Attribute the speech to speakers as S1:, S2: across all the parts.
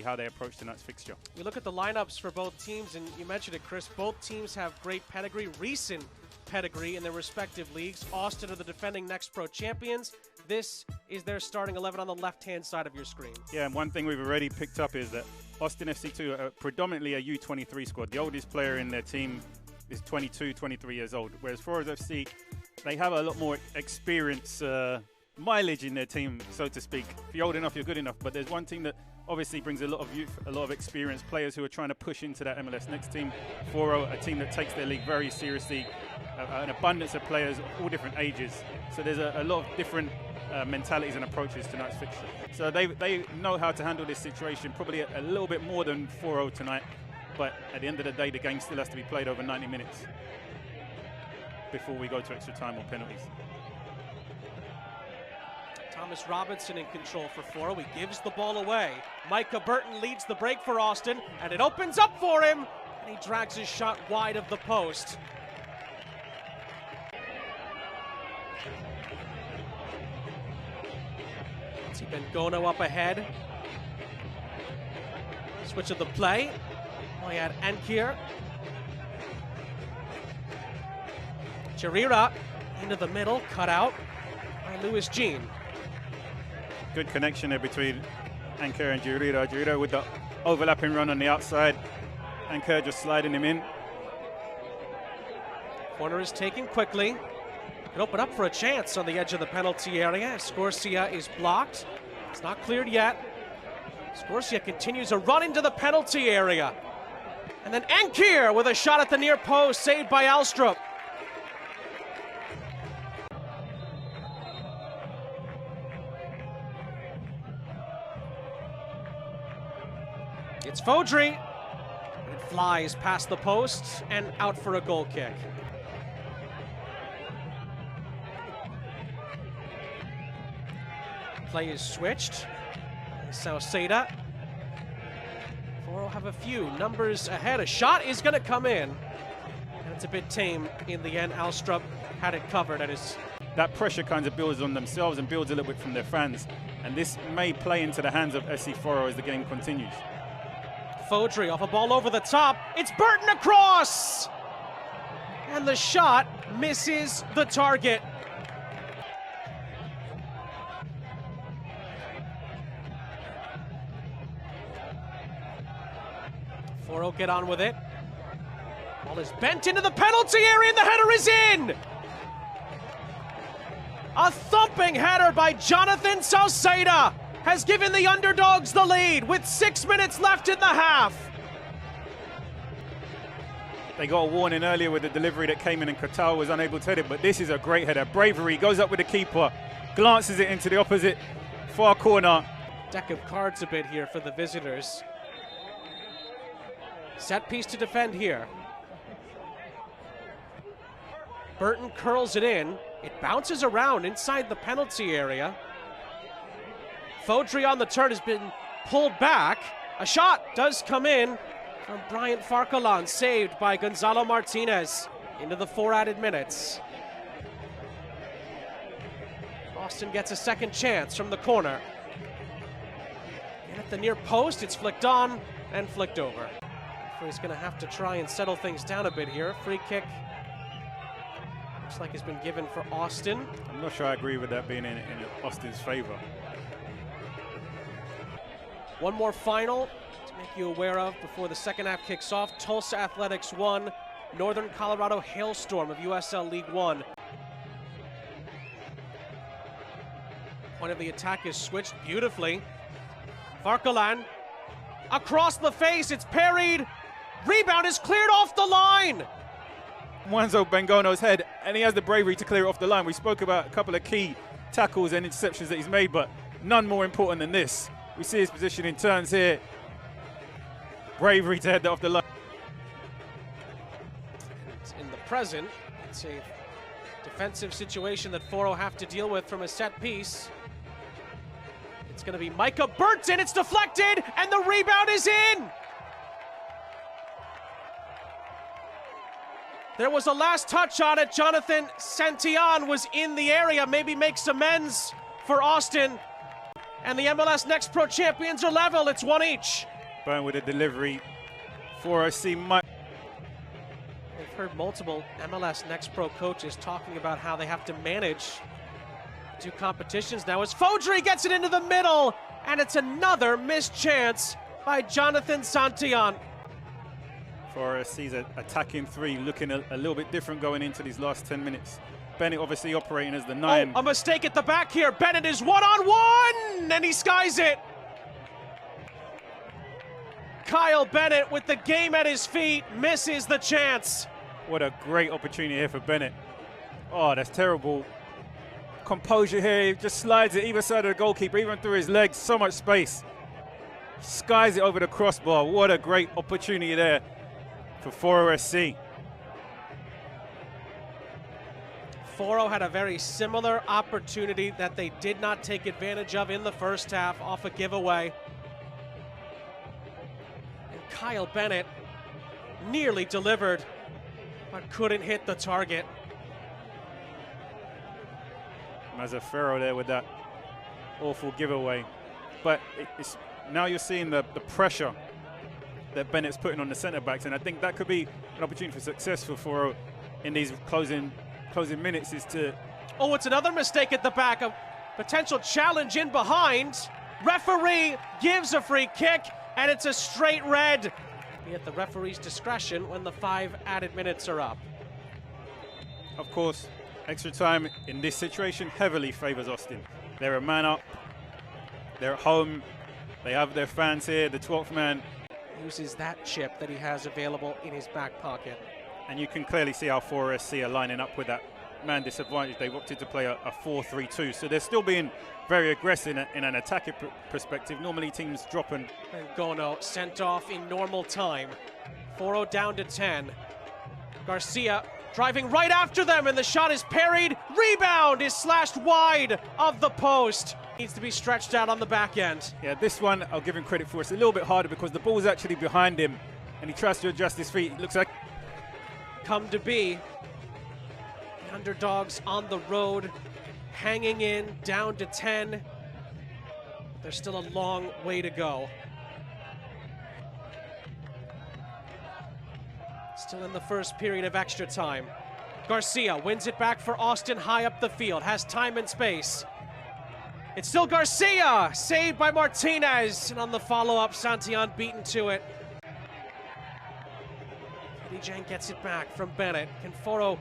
S1: how they approach tonight's fixture.
S2: You look at the lineups for both teams, and you mentioned it, Chris. Both teams have great pedigree, recent pedigree in their respective leagues. Austin are the defending Next Pro champions. This is their starting 11 on the left-hand side of your screen. Yeah,
S1: and one thing we've already picked up is that Austin FC2 are predominantly a U23 squad. The oldest player in their team is 22, 23 years old, whereas Foro FC, they have a lot more experience, mileage in their team, so to speak. If you're old enough, you're good enough. But there's one team that obviously brings a lot of youth, a lot of experienced players who are trying to push into that MLS Next team. Foro, a team that takes their league very seriously, an abundance of players of all different ages. So there's a lot of different mentalities and approaches to tonight's fixture. So they know how to handle this situation, probably a little bit more than Foro tonight. But at the end of the day, the game still has to be played over 90 minutes before we go to extra time or penalties.
S2: Thomas Robinson in control for Foro. He gives the ball away. Micah Burton leads the break for Austin, and it opens up for him, and he drags his shot wide of the post. Let's see Bengono up ahead. Switch of the play. Moyad Ankir. Chirira into the middle, cut out by Lewis Jean.
S1: Good connection there between Ankir and Chirira. Chirira with the overlapping run on the outside. Ankir just sliding him in.
S2: Corner is taken quickly. Could open up for a chance on the edge of the penalty area. Scorsia is blocked. It's not cleared yet. Scorsia continues a run into the penalty area. And then Ankir with a shot at the near post, saved by Alstrup. It's Fodry. It flies past the post and out for a goal kick. Play is switched. Sauceda. Foro have a few numbers ahead. A shot is going to come in. And it's a bit tame in the end. Alstrup had it covered at his...
S1: That pressure kind of builds on themselves and builds a little bit from their fans. And this may play into the hands of SC Foro as the game continues.
S2: Fodry off a ball over the top. It's Burton across! And the shot misses the target. Foro get on with it. Ball is bent into the penalty area and the header is in! A thumping header by Jonathan Sauceda has given the underdogs the lead with 6 minutes left in the half.
S1: They got a warning earlier with the delivery that came in and Qatar was unable to hit it, but this is a great header. Bravery goes up with the keeper, glances it into the opposite far corner.
S2: Deck of cards a bit here for the visitors. Set piece to defend here. Burton curls it in. It bounces around inside the penalty area. Fodry on the turn has been pulled back. A shot does come in from Bryant Farkalan, saved by Gonzalo Martinez into the 4 added minutes. Austin gets a second chance from the corner. And at the near post, it's flicked on and flicked over. He's going to have to try and settle things down a bit here. Free kick looks like it's been given for Austin.
S1: I'm not sure I agree with that being in Austin's favor.
S2: One more final to make you aware of before the second half kicks off. Tulsa Athletics 1, Northern Colorado Hailstorm of USL League 1. Point of the attack is switched beautifully. Farkalan across the face, it's parried. Rebound is cleared off the line.
S1: Mwanzo Bengono's head, and he has the bravery to clear it off the line. We spoke about a couple of key tackles and interceptions that he's made, but none more important than this. We see his position in turns here. Bravery to head that off the line.
S2: In the present, it's a defensive situation that Foro have to deal with from a set piece. It's going to be Micah Burton. It's deflected, and the rebound is in. There was a last touch on it. Jonathan Santillan was in the area, maybe makes amends for Austin. And the MLS Next Pro champions are level. It's 1 each.
S1: Burn with a delivery. Foro SC might.
S2: We've heard multiple MLS Next Pro coaches talking about how they have to manage two competitions now as Fodry gets it into the middle, and it's another missed chance by Jonathan Santillan.
S1: Foro SC's attacking three, looking a little bit different going into these last 10 minutes. Bennett obviously operating as the 9.
S2: Oh, a mistake at the back here. Bennett is one-on-one, and he skies it. Kyle Bennett with the game at his feet misses the chance.
S1: What a great opportunity here for Bennett. Oh, that's terrible. Composure here, he just slides it either side of the goalkeeper, even through his legs, so much space. Skies it over the crossbar. What a great opportunity there for Foro SC.
S2: Foro had a very similar opportunity that they did not take advantage of in the first half off a giveaway. And Kyle Bennett nearly delivered, but couldn't hit the target.
S1: Mazzaferro there with that awful giveaway. But now you're seeing the pressure that Bennett's putting on the centre-backs, and I think that could be an opportunity for success for Foro in these closing minutes is to...
S2: Oh, it's another mistake at the back. A potential challenge in behind. Referee gives a free kick, and it's a straight red. Be at the referee's discretion when the 5 added minutes are up.
S1: Of course, extra time in this situation heavily favours Austin. They're a man up. They're at home. They have their fans here. The 12th man
S2: uses that chip that he has available in his back pocket.
S1: And you can clearly see how Foro SC are lining up with that man disadvantage. They've opted to play a 4-3-2. So they're still being very aggressive in an attacking perspective. Normally teams drop and
S2: Gono sent off in normal time. Foro down to 10. Garcia driving right after them, and the shot is parried. Rebound is slashed wide of the post. Needs to be stretched out on the back end.
S1: Yeah, this one I'll give him credit for. It's a little bit harder because the ball's actually behind him and he tries to adjust his feet. It looks like
S2: come to be the underdogs on the road, hanging in, down to 10. There's still a long way to go. Still in the first period of extra time. Garcia wins it back for Austin high up the field, has time and space. It's still Garcia, saved by Martinez, and on the follow-up, Santillan beaten to it. Jang gets it back from Bennett. Can Foro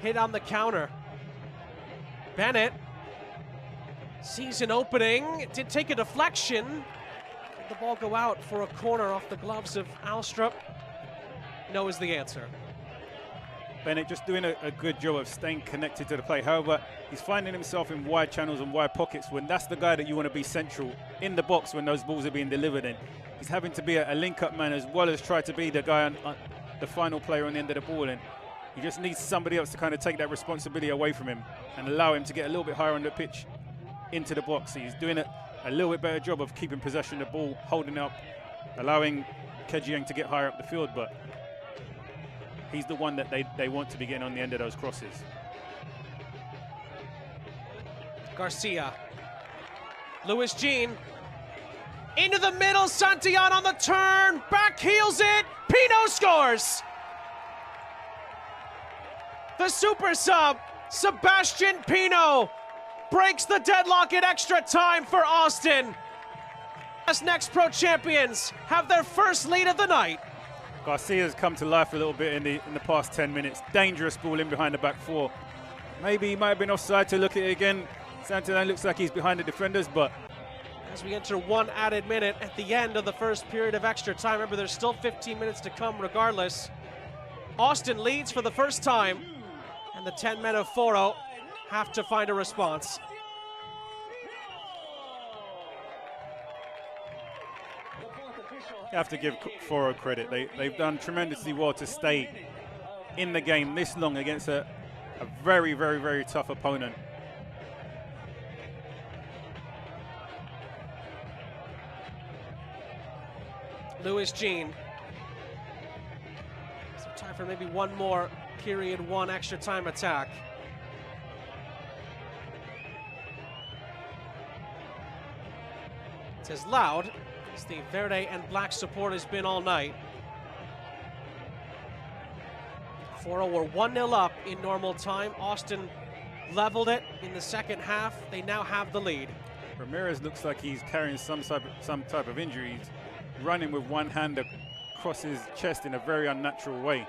S2: hit on the counter? Bennett sees an opening. It did take a deflection. Did the ball go out for a corner off the gloves of Alstrup? No is the answer.
S1: Bennett just doing a good job of staying connected to the play. However, he's finding himself in wide channels and wide pockets when that's the guy that you want to be central in the box when those balls are being delivered in. He's having to be a link-up man as well as try to be the guy on the final player on the end of the ball, and he just needs somebody else to kind of take that responsibility away from him and allow him to get a little bit higher on the pitch into the box. He's doing a little bit better job of keeping possession of the ball, holding up, allowing Kejiang to get higher up the field, but he's the one that they want to be getting on the end of those crosses.
S2: Garcia. Louis Jean. Into the middle, Santillan on the turn, back heels it, Pino scores! The super sub, Sebastian Pino, breaks the deadlock in extra time for Austin. MLS Next Pro champions have their first lead of the night.
S1: Garcia's come to life a little bit in the past 10 minutes. Dangerous ball in behind the back 4. Maybe he might have been offside to look at it again. Santillan looks like he's behind the defenders, but
S2: as we enter 1 added minute at the end of the first period of extra time. Remember, there's still 15 minutes to come regardless. Austin leads for the first time, and the 10 men of Foro have to find a response.
S1: You have to give Foro credit. They've done tremendously well to stay in the game this long against a very, very, very tough opponent.
S2: Louis Jean. So time for maybe one more period 1 extra time attack. It says loud. as the Verde and Black support has been all night. Foro were 1-0 up in normal time. Austin leveled it in the second half. They now have the lead.
S1: Ramirez looks like he's carrying some type of injury. He's running with one hand across his chest in a very unnatural way.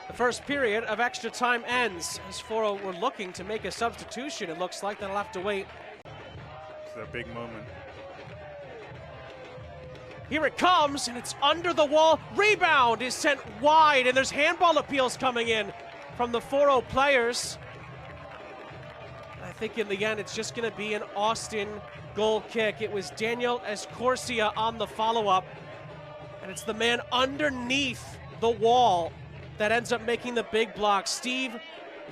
S2: The first period of extra time ends as Foro were looking to make a substitution. It looks like they'll have to wait.
S1: It's a big moment.
S2: Here it comes, and it's under the wall. Rebound is sent wide, and there's handball appeals coming in from the Foro players. I think in the end, it's just going to be an Austin goal kick. It was Daniel Escorcia on the follow-up, and it's the man underneath the wall that ends up making the big block. Steve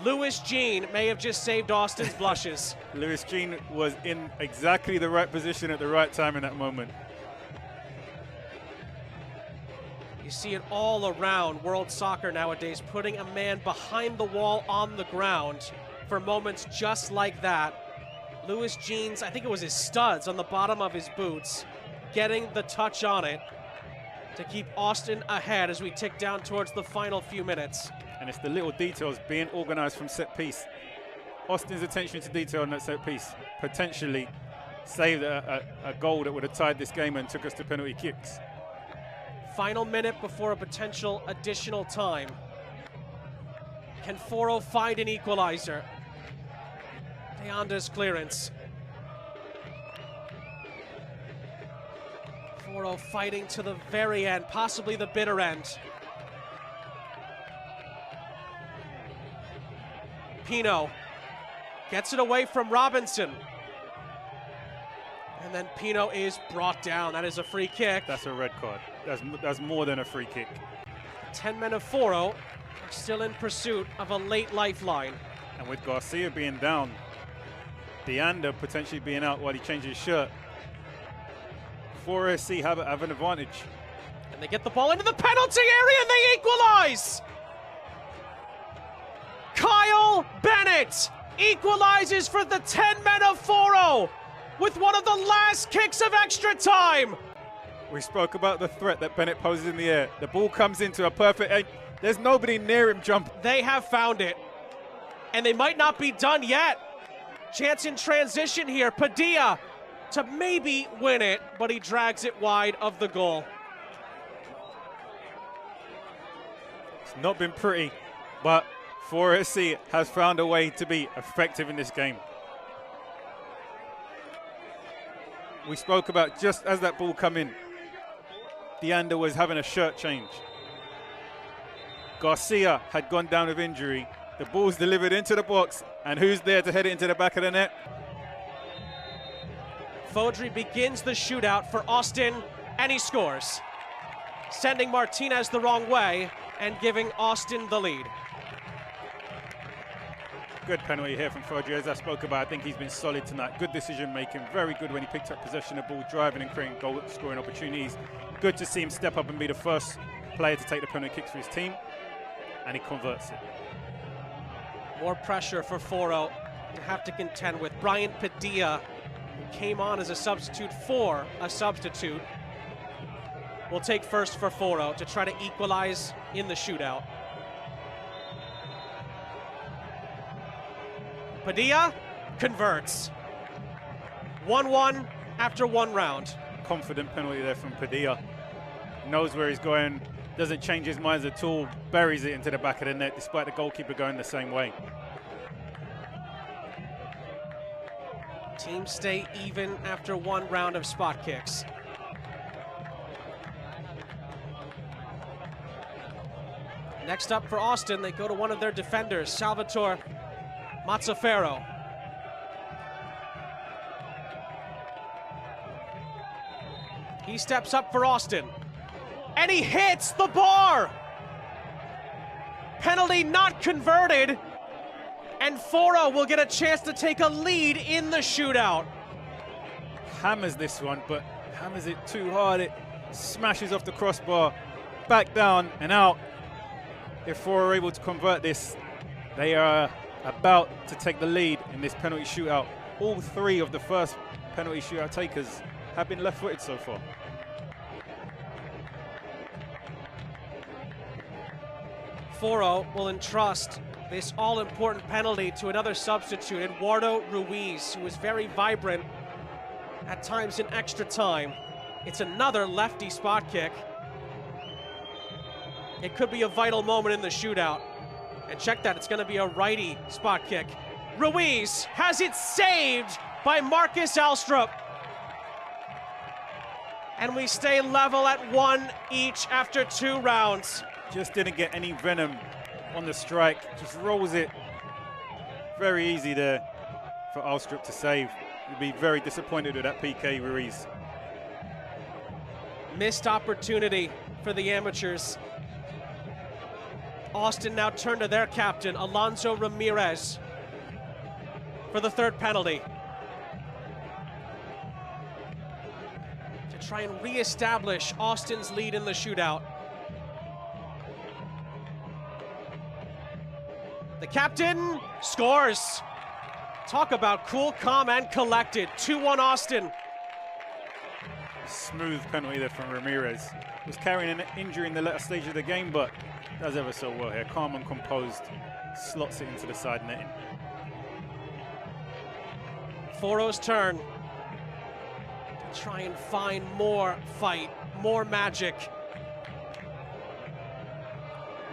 S2: Louis Jean may have just saved Austin's blushes.
S1: Louis Jean was in exactly the right position at the right time in that moment.
S2: You see it all around world soccer nowadays, putting a man behind the wall on the ground for moments just like that. Louis Jean's, I think it was his studs on the bottom of his boots, getting the touch on it to keep Austin ahead as we tick down towards the final few minutes.
S1: And it's the little details being organized from set piece. Austin's attention to detail on that set piece potentially saved a goal that would have tied this game and took us to penalty kicks.
S2: Final minute before a potential additional time. Can Foro find an equalizer? Deonda's clearance. Foro fighting to the very end, possibly the bitter end. Pino gets it away from Robinson. And then Pino is brought down. That is a free kick.
S1: That's a red card. That's more than a free kick.
S2: 10 men of Foro are still in pursuit of a late lifeline.
S1: And with Garcia being down, Deonda potentially being out while he changes his shirt, Foro SC have an advantage.
S2: And they get the ball into the penalty area and they equalize! Kyle Bennett equalizes for the 10 men of Foro with one of the last kicks of extra time.
S1: We spoke about the threat that Bennett poses in the air. The ball comes into a perfect, there's nobody near him jumping.
S2: They have found it, and they might not be done yet. Chance in transition here, Padilla to maybe win it, but he drags it wide of the goal.
S1: It's not been pretty, but Foro SC has found a way to be effective in this game. We spoke about just as that ball come in, Deonda was having a shirt change. Garcia had gone down with injury. The ball's delivered into the box, and who's there to head it into the back of the net?
S2: Fodry begins the shootout for Austin, and he scores, sending Martinez the wrong way and giving Austin the lead.
S1: Good penalty here from Fodry, as I spoke about. I think he's been solid tonight. Good decision making, very good when he picked up possession of the ball, driving and creating goal scoring opportunities. Good to see him step up and be the first player to take the penalty kicks for his team, and he converts it.
S2: More pressure for Foro to have to contend with. Brian Padilla, who came on as a substitute for a substitute, will take first for Foro to try to equalize in the shootout. Padilla converts. 1-1 after one round.
S1: Confident penalty there from Padilla. Knows where he's going, doesn't change his mind at all, buries it into the back of the net despite the goalkeeper going the same way.
S2: Teams stay even after one round of spot kicks. Next up for Austin, they go to one of their defenders, Salvatore Mazzaferro. He steps up for Austin, and he hits the bar. Penalty not converted, and Foro will get a chance to take a lead in the shootout.
S1: Hammers this one, but hammers it too hard. It smashes off the crossbar, back down and out. If Foro are able to convert this, they are about to take the lead in this penalty shootout. all 3 of the first penalty shootout takers have been left-footed so far.
S2: Foro will entrust this all-important penalty to another substitute, Eduardo Ruiz, who is very vibrant at times in extra time. It's another lefty spot kick. It could be a vital moment in the shootout. And check that, it's going to be a righty spot kick. Ruiz has it saved by Marcus Alstrup. And we stay level at 1 each after 2 rounds.
S1: Just didn't get any venom on the strike, just rolls it. Very easy there for Alstrup to save. He'd be very disappointed with that PK, Ruiz.
S2: Missed opportunity for the amateurs. Austin now turn to their captain, Alonso Ramirez, for the 3rd penalty. To try and reestablish Austin's lead in the shootout. The captain scores. Talk about cool, calm, and collected. 2-1 Austin.
S1: Smooth penalty there from Ramirez. Was carrying an injury in the latter stage of the game, but does ever so well here. Calm and composed. Slots it into the side netting.
S2: Foro's turn to try and find more fight, more magic.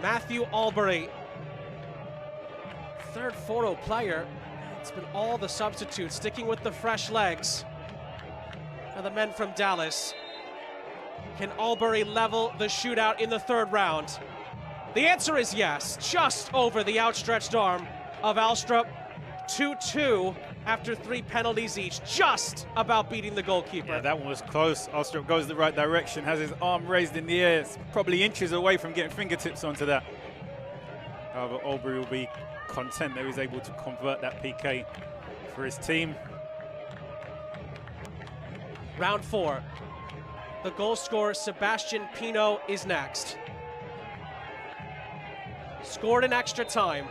S2: Matthew Albury, 3rd Foro player. It's been all the substitutes sticking with the fresh legs for the men from Dallas. Can Albury level the shootout in the 3rd round? The answer is yes, just over the outstretched arm of Alstrup. 2-2 after 3 penalties each, just about beating the goalkeeper.
S1: Yeah, that one was close. Alstrup goes the right direction, has his arm raised in the air. It's probably inches away from getting fingertips onto that. However, Albury will be content that he was able to convert that PK for his team.
S2: Round 4. The goal scorer, Sebastian Pino, is next. Scored in extra time.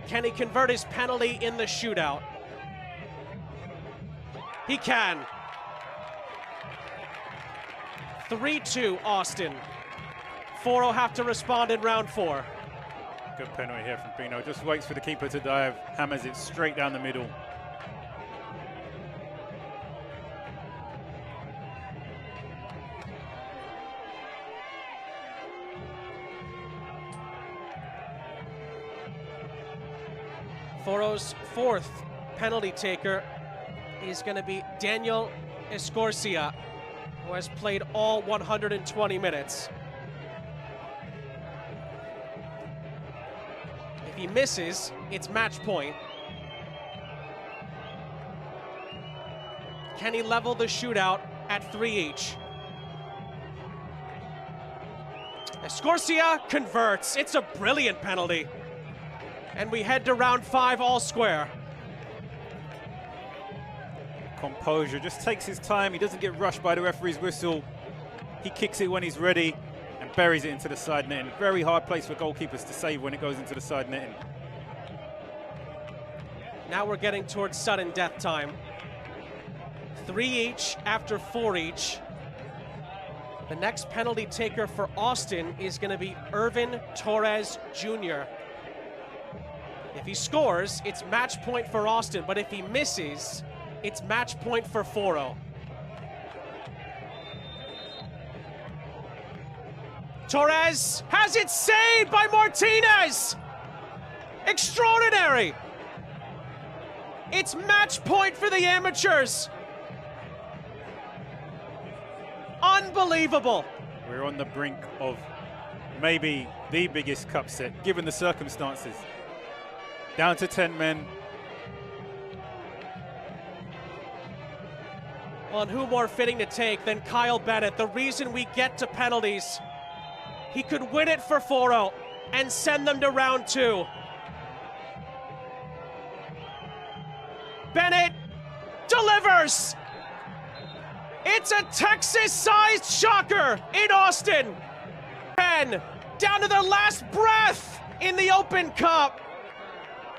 S2: Can he convert his penalty in the shootout? He can. 3-2 Austin. Foro have to respond in round 4.
S1: Good penalty here from Pino. Just waits for the keeper to dive, hammers it straight down the middle.
S2: Foro's 4th penalty taker is going to be Daniel Escorcia, who has played all 120 minutes. If he misses, it's match point. Can he level the shootout at 3 each? Escorcia converts. It's a brilliant penalty. And we head to round 5 all square.
S1: Composure, just takes his time. He doesn't get rushed by the referee's whistle. He kicks it when he's ready and buries it into the side netting. Very hard place for goalkeepers to save when it goes into the side netting.
S2: Now we're getting towards sudden death time. 3 each after 4 each. The next penalty taker for Austin is going to be Irvin Torres Jr. If he scores, it's match point for Austin, but if he misses, it's match point for Foro. Torres has it saved by Martinez! Extraordinary! It's match point for the amateurs. Unbelievable.
S1: We're on the brink of maybe the biggest cup set, given the circumstances. Down to 10 men.
S2: Well, and who more fitting to take than Kyle Bennett? The reason we get to penalties. He could win it for Foro and send them to round 2. Bennett delivers. It's a Texas-sized shocker in Austin. 10 down to their last breath in the Open Cup.